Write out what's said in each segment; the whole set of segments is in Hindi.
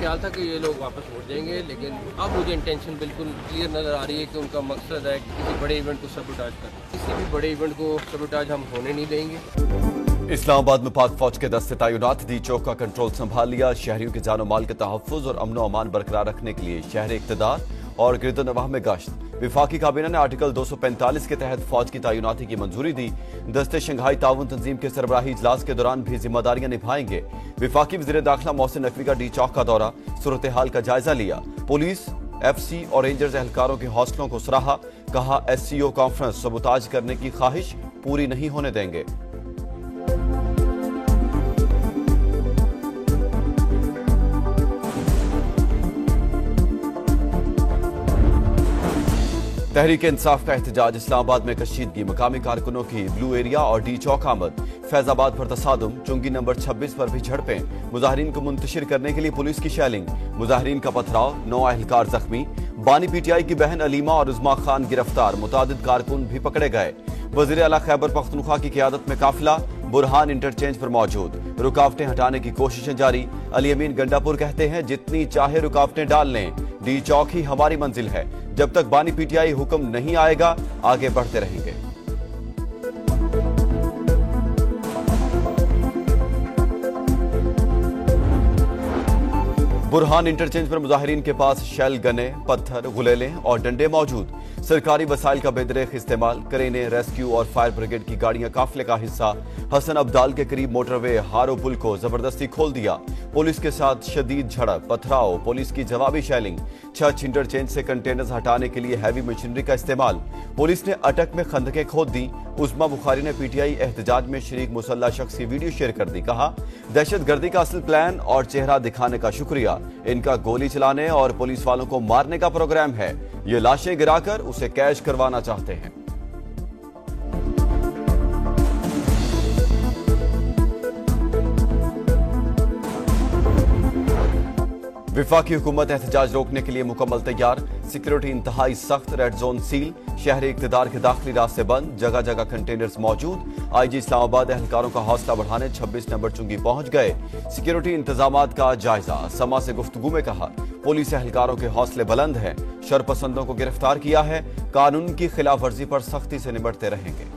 ख्याल था कि ये लोग वापस वोट देंगे, लेकिन अब मुझे इंटेंशन बिल्कुल क्लियर नज़र आ रही है कि उनका मकसद है कि किसी बड़े इवेंट को सबोटाज करना। किसी भी बड़े इवेंट को सबोटाज हम होने नहीं देंगे। इस्लामाबाद में पाक फौज के दस्ते तैनात, डी चौक का कंट्रोल संभाल लिया। शहरियों के जानो माल के तहफ्फुज और अमनो अमान बरकरार रखने के लिए शहर इक़्तिदार और गिरदोनवाह में गश्त। विफाकी काबीना ने आर्टिकल 245 के तहत फौज की तैनाती की मंजूरी दी। दस्ते शंघाई ताउन तंजीम के सरबराही इजलास के दौरान भी जिम्मेदारियां निभाएंगे। विफाकी वज़ीर दाखिला मोहसिन नकवी का डी चौक का दौरा, सूरत हाल का जायजा लिया। पुलिस, FC और रेंजर्स एहलकारों के हौसलों को सराहा। कहा SCO कॉन्फ्रेंस सबोताज करने की ख्वाहिश पूरी नहीं होने देंगे। तहरीक इंसाफ का एहतजाज, इस्लामाबाद में कशीदगी, मकामी कारकुनों की ब्लू एरिया और डी चौक आमद। फैजाबाद पर तसादुम, चुंगी नंबर 26 पर भी झड़पें। मुजाहिरीन को मुंतशिर करने के लिए पुलिस की शैलिंग, मुजाहिरीन का पथराव, 9 एहलकार जख्मी। बानी PTI की बहन अलीमा और उज़मा खान गिरफ्तार, मुतादिद कारकुन भी पकड़े गए। वज़ीर आला खैबर पख्तूनख्वा की क़यादत में काफिला बुरहान इंटरचेंज पर मौजूद। रुकावटें हटाने की कोशिशें जारी। अली अमीन गंडापुर कहते हैं जितनी चाहे रुकावटें डाल लें, डी चौक ही हमारी मंजिल है। जब तक बानी PTI हुक्म नहीं आएगा आगे बढ़ते रहेंगे। बुरहान इंटरचेंज पर मुजाहिरीन के पास शेल गने, पत्थर, गुलेलें और डंडे मौजूद। सरकारी वसाइल का बेदरेख इस्तेमाल। करेने, रेस्क्यू और फायर ब्रिगेड की गाड़ियां काफिले का हिस्सा। हसन अब्दाल के करीब मोटरवे हारो पुल को जबरदस्ती खोल दिया। पुलिस के साथ शदीद झड़प, पथराव, पुलिस की जवाबी शेलिंग। छछ इंटरचेंज से कंटेनर्स हटाने के लिए हैवी मशीनरी का इस्तेमाल। पुलिस ने अटक में खंदकें खोद दी। उस्मा बुखारी ने PTI एहतजाज में शरीक मुसल्ला शख्स की वीडियो शेयर कर दी। कहा दहशतगर्दी का असल प्लान और चेहरा दिखाने का शुक्रिया। इनका गोली चलाने और पुलिस वालों को मारने का प्रोग्राम है। ये लाशें गिराकर उसे कैश करवाना चाहते हैं। विफाकी हुकूमत एहतजाज रोकने के लिए मुकम्मल तैयार। सिक्योरिटी इंतहाई सख्त, रेड जोन सील। शहरी इक़्तिदार के दाखिली रास्ते बंद, जगह जगह कंटेनर्स मौजूद। IG इस्लामाबाद एहलकारों का हौसला बढ़ाने 26 नंबर चुंगी पहुंच गए। सिक्योरिटी इंतजामात का जायजा। समा से गुफ्तगू में कहा पुलिस एहलकारों के हौसले बुलंद हैं। शरपसंदों को गिरफ्तार किया है। कानून की खिलाफ वर्जी पर सख्ती से निपटते रहेंगे।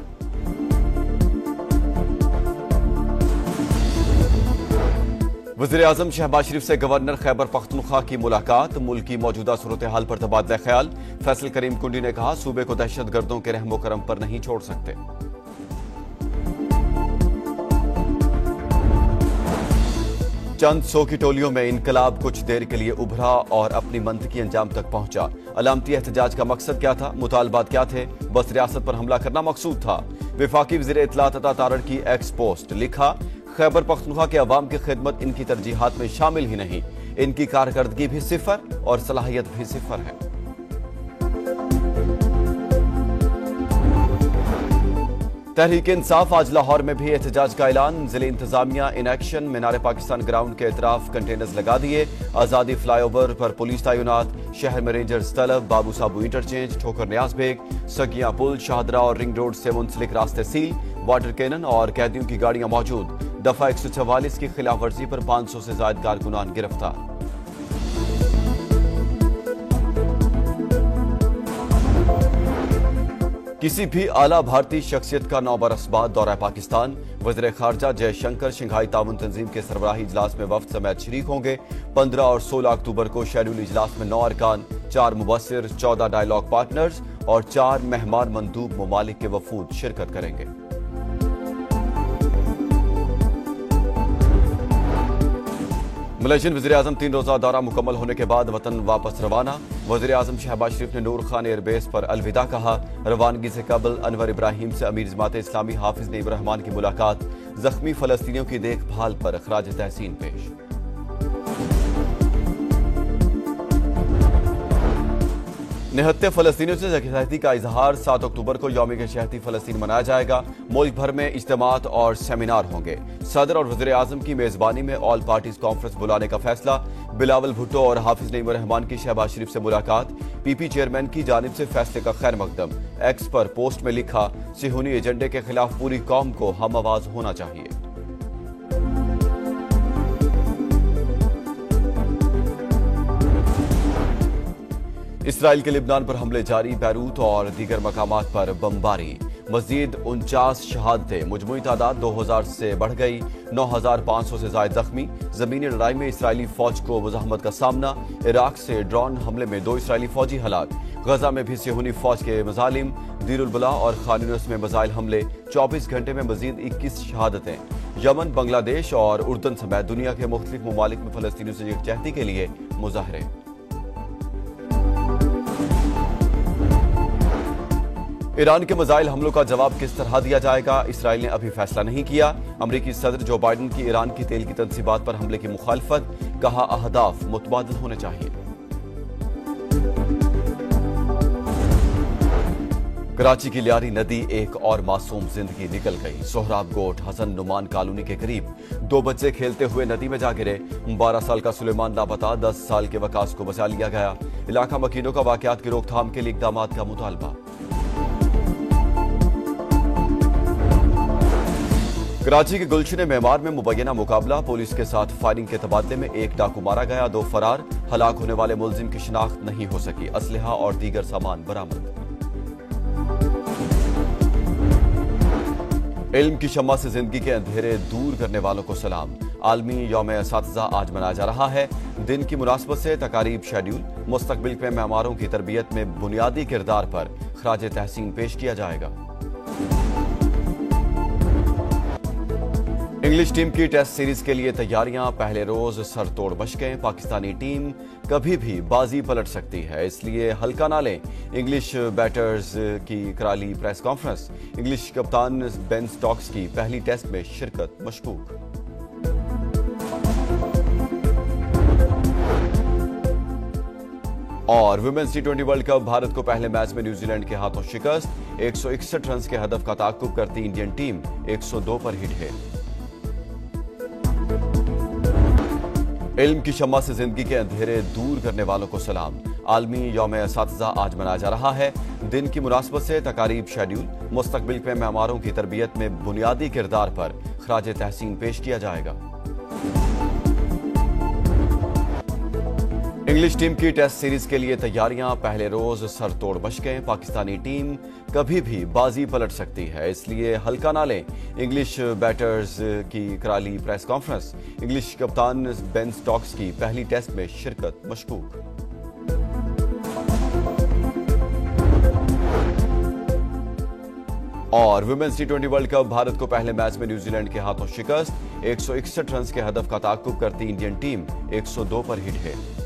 वज़ीर आज़म शहबाज शरीफ से गवर्नर खैबर पख्तूनख्वा की मुलाकात। मुल्क की मौजूदा सूरत हाल पर तबादला ख्याल। फैसल करीम कुंडी ने कहा सूबे को दहशतगर्दों के रहमो करम पर नहीं छोड़ सकते। चंद सौ की टोलियों में इनकलाब कुछ देर के लिए उभरा और अपनी मंतकी अंजाम तक पहुंचा। अलामती एहतजाज का मकसद क्या था, मुतालबात क्या थे? बस रियासत पर हमला करना मकसूद था। विफाकी वज़ीर इत्तलात अता तारड़ की एक्स पोस्ट। लिखा खैबर पख्तूनख्वा के अवाम की खिदमत इनकी तरजीहात में शामिल ही नहीं। इनकी कारकर्दगी भी सिफर और सलाहियत भी सिफर है। तहरीक इंसाफ, आज लाहौर में भी एहतजाज का ऐलान। जिले इंतजामिया in action. Minar Pakistan ground के इतराफ कंटेनर्स लगा दिए। आजादी फ्लाईओवर पर पुलिस तैनात। शहर में रेंजर्स तलब। बाबू साबू इंटरचेंज, ठोकर न्याज बेग, सगिया पुल, शाहदरा और रिंग रोड से मुंसलिक रास्ते सील। वाटर कैनन और कैदियों की गाड़ियां मौजूद। दफा 144 की खिलाफ वर्जी पर 500 से ज्यादा कारकुनान गिरफ्तार। किसी भी आला भारतीय शख्सियत का 9 बरस बाद दौरा पाकिस्तान। वज़ीर खारजा जयशंकर शंघाई ताउन तंजीम के सरबराही इजलास में वफ्द समेत शरीक होंगे। 15 और 16 अक्टूबर को शेड्यूल इजलास में 9 अरकान, 4 मुबस्सिर, 14 डायलॉग पार्टनर्स और 4 मेहमान मंदूब ममालिक के वफूद शिरकत करेंगे। मलेशियन वज़ीर आज़म 3 रोज़ा दौरा मुकम्मल होने के बाद वतन वापस रवाना। वज़ीर आज़म शहबाज शरीफ ने नूर खान एयरबेस पर अलविदा कहा। रवानगी से कबल अनवर इब्राहिम से अमीर जमात इस्लामी हाफिज नईम रहमान की मुलाकात। जख्मी फलस्तीनियों की देखभाल पर खराज तहसीन पेश। निहत्ते फलस्तीनियों से यकजहती का इजहार। 7 अक्टूबर को यौम यकजहती फलस्तीन मनाया जाएगा। मुल्क भर में इज्तिमात और सेमिनार होंगे। सदर और वज़ीर आज़म की मेजबानी में ऑल पार्टीज कॉन्फ्रेंस बुलाने का फैसला। बिलावल भुट्टो और हाफिज नईम रहमान की शहबाज शरीफ से मुलाकात। PP चेयरमैन की जानिब से फैसले का खैर मकदम। एक्स पर पोस्ट में लिखा सिहूनी एजेंडे के खिलाफ पूरी कौम को हम आवाज होना चाहिए। इसराइल के लिबनान पर हमले जारी, बैरूत और दीगर मकामात पर बमबारी। मजीद 49 शहादतें, मुजमुई तादाद 2000 से बढ़ गई, 9500 से ज्यादा जख्मी। जमीनी लड़ाई में इसराइली फौज को मुजाहमत का सामना। इराक से ड्रोन हमले में 2 इसराइली फौजी हलाक। गजा में भी सिहूनी फौज के मजालिम। दीर उल बला और खान यूनिस में मिसाइल हमले। 24 घंटे में मजीद 21 शहादतें। यमन, बांग्लादेश और उर्दन समेत दुनिया के मुख्तलिफ ममालिक में फलस्तीनियों से यकजहती के लिए मुजाहरे। ईरान के मिसाइल हमलों का जवाब किस तरह दिया जाएगा, इसराइल ने अभी फैसला नहीं किया। अमरीकी सदर जो बाइडन की ईरान की तेल की तनसीबात पर हमले की मुखालफत, कहा अहदाफ मुतबादिल होने चाहिए। कराची की लियारी नदी एक और मासूम जिंदगी निकल गई। सोहराब गोट हसन नुमान कॉलोनी के करीब 2 बच्चे खेलते हुए नदी में जा गिरे। 12 साल का सुलेमान लापता, 10 साल के वकास को बचा लिया गया। इलाका मकीनों का वाकयात की रोकथाम के लिए इकदामात का मुतालबा। कराची के गुलशन मेमार में मुबैना मुकाबला, पुलिस के साथ फायरिंग के तबादले में 1 डाकू मारा गया, 2 फरार। हलाक होने वाले मुलजिम की शिनाख्त नहीं हो सकी। असलहा और दीगर सामान बरामद। इल्म की शम्मा से जिंदगी के अंधेरे दूर करने वालों को सलाम। आलमी यौम असातिज़ा आज मनाया जा रहा है। दिन की मुनासबत से तकारीब शेड्यूल। मुस्तकबिल में मेमारों की तरबियत में बुनियादी किरदार पर खराज तहसीन पेश किया जाएगा। इंग्लिश टीम की टेस्ट सीरीज के लिए तैयारियां, पहले रोज सरतोड़ मशकें। पाकिस्तानी टीम कभी भी बाजी पलट सकती है, इसलिए हल्का ना लें। इंग्लिश बैटर्स की कराली प्रेस कॉन्फ्रेंस। इंग्लिश कप्तान बेन स्टोक्स की पहली टेस्ट में शिरकत मशकूक। और women's T20 world cup, Bharat को पहले मैच में न्यूजीलैंड के हाथों शिकस्त। 161 रन के हदफ का ताक़ुब करती इंडियन टीम 102 पर हिट है। इल्म की शम्मा से जिंदगी के अंधेरे दूर करने वालों को सलाम। आलमी यौम असातिज़ा आज मनाया जा रहा है। दिन की मुनासबत से तकारीब शेड्यूल। मुस्तकबिल में मेमारों की तरबियत में बुनियादी किरदार पर खराज तहसीन पेश किया जाएगा। इंग्लिश टीम की टेस्ट सीरीज के लिए तैयारियां, पहले रोज सरतोड़ मशकें। पाकिस्तानी टीम कभी भी बाजी पलट सकती है, इसलिए हल्का ना लें। इंग्लिश बैटर्स की कराली प्रेस कॉन्फ्रेंस। इंग्लिश कप्तान बेन स्टोक्स की पहली टेस्ट में शिरकत मशकूक। और women's T20 world cup, Bharat को पहले मैच में न्यूजीलैंड के हाथों शिकस्त। 161 रन के हदफ का ताक़ुब करती इंडियन टीम 102 पर हिट है।